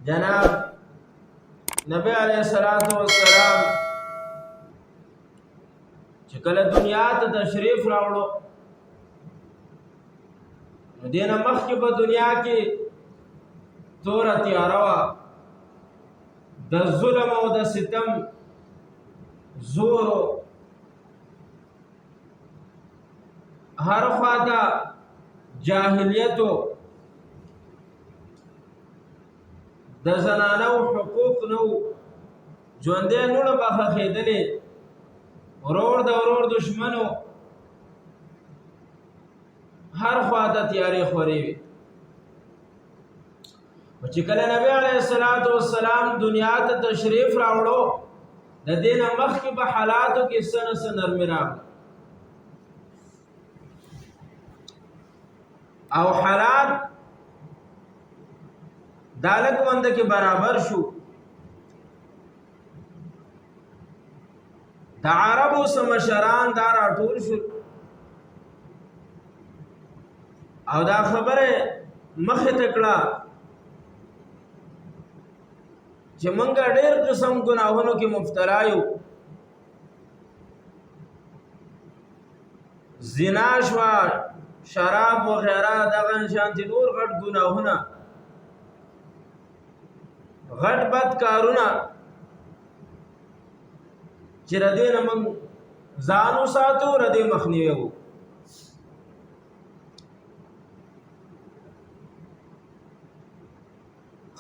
جناب نبی علیہ الصلوۃ والسلام چې کله دنیا ته تشریف راوړو دینه مخکې په دنیا کې تور تیاره وه د ظلم او د ستم زور هر خواته جاهلیتو د زنانو حقوق نو ژوندې نوړه به خېدلې ورور د ورور دشمنو هر خواته تیارې خورې وي چې کله نبی علیه الصلاۃ والسلام دنیا ته تشریف راوړو د دین مخکې په حالاتو کې سن نرمي راغله او حالات دالک وند کې برابر شو د عربو سمشران دا راټول شو او دا خبره مخه تکړه چې مونږ ډېر قسم ګناهونو کې مبتلا یو زنا شوا شراب وغیرہ دغه شانتي نور غټ ګناهونه غټ بد کارونه چې ردی نه مونږ ځانو ساتو ردی مخنیوي وو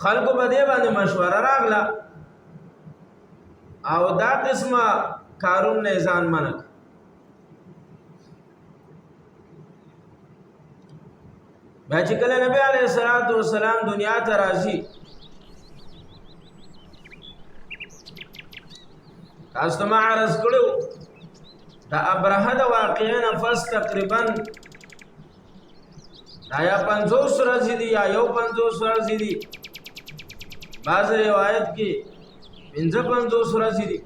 خلکو په دې باندې مشوره راغله او دا قسمه کارون نه ځان منک بیا چې کله نبی علیه الصلاۃ والسلام دنیا ته راځي تاسو ما عرض کړو دا ابرهه د واقعا نفس تقریبا دا یا 50 ورځې دي یا یو 50 ورځې دي بعض روایت کې 55 ورځې دي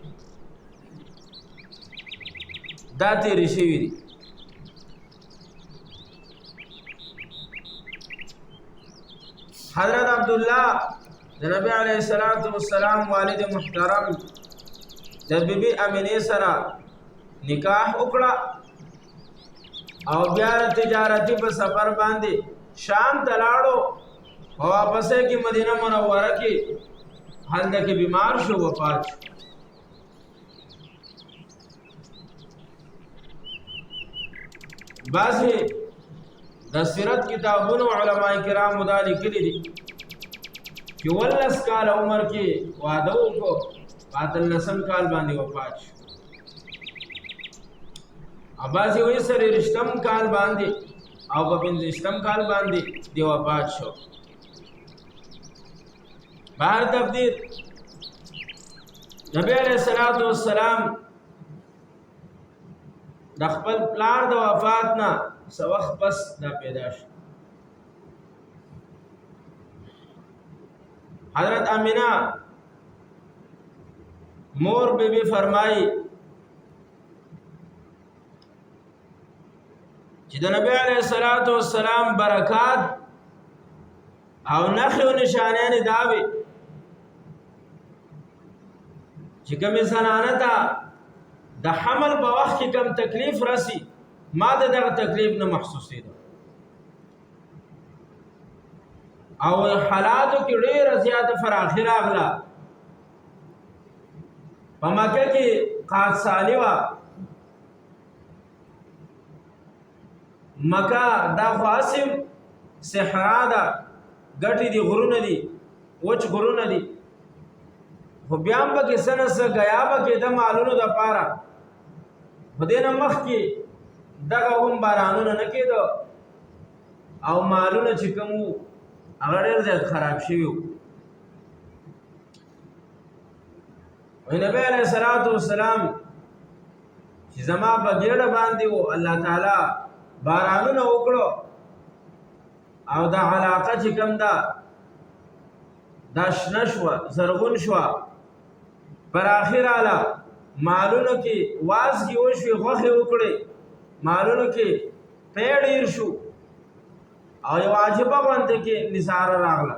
دا تیرې شوي دي حضرت عبدالله د نبی علیه الصلاۃ والسلام والد محترم د بیبي امینه سره نکاح وکړه او بیا تجارتي په سفر باندې شام ته لاړو او واپس کې مدینه منوره کې هلته کې بیمار شو وفات بعضې د سیرت کتابونو علماء کرام دا لیکلي دي چې 19 کال عمر کې واده وکړو پاتل نسم کال باندې وفات شو اباځي وې سره رښتم کال باندې او په رښتم کال باندې دی وفات شو بهر تقدیر نبی علیہ الصلوۃ والسلام د خپل پلار د وفات نه سوخ پس دا پیدا شو حضرت امینہ مور بیبی فرمائی چې د نبی علیہ الصلوۃ والسلام برکات او نخي او نشانه داوي چې کوم زنانه ته د حمل په وخت کې کم تکلیف راسي ما دغه تکلیف نه محسوسې ده او حالاتو کې ډېر زیاته فراخي راغله په مکه کې قاد سالی وا مکه دا خاصم صحرا ده ګټي دي غرونه دي وچ غرونه دي خو بیا هم پکې سنس غیا پکې د مالونو د پاره په دې نه مخ کې دغه هم بارانونه نه کېدو او مالونه چې کوم هغه ډېر زیات خراب شوي وو نبی علیہ الصلوۃ والسلام چې زما په ګېډه باندې وو الله تعالی بارانونه وکړو او دا علاقه چې کوم ده دا شنه شوه زرغون شوه پر آخر اعلی مالونو کې وازګې وشوې غوښې وکړې مالونو کې پی ډېر شو او یو عجیبه غونډه کې نثاره راغله